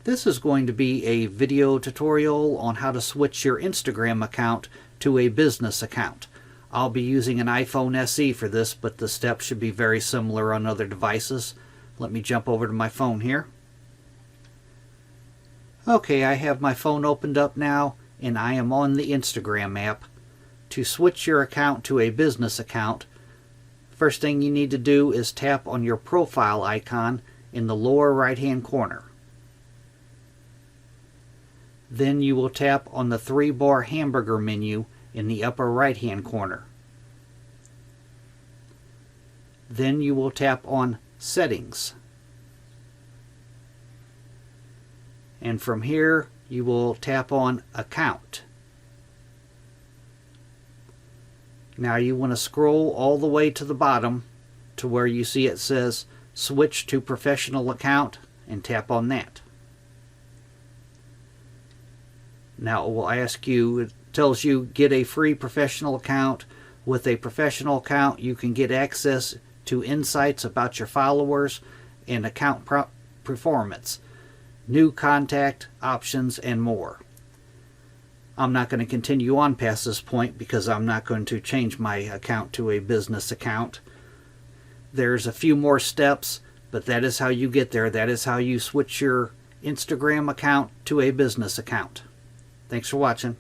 This is going to be a video tutorial on how to switch your Instagram account to a business account. I'll be using an iPhone SE for this, but the steps should be very similar on other devices. Let me jump over to my phone here. Okay, I have my phone opened up now, and I am on the Instagram app. To switch your account to a business account, first thing you need to do is tap on your profile icon in the lower right hand corner. Then you will tap on the 3 Bar Hamburger Menu in the upper right hand corner. Then you will tap on Settings. And from here you will tap on Account. Now you want to scroll all the way to the bottom to where you see it says Switch to Professional Account and tap on that. Now it will ask you, it tells you get a free professional account. With a professional account you can get access to insights about your followers and account performance, new contact options, and more. I'm not going to continue on past this point because I'm not going to change my account to a business account. There's a few more steps, but that is how you get there. That is how you switch your Instagram account to a business account. Thanks for watching.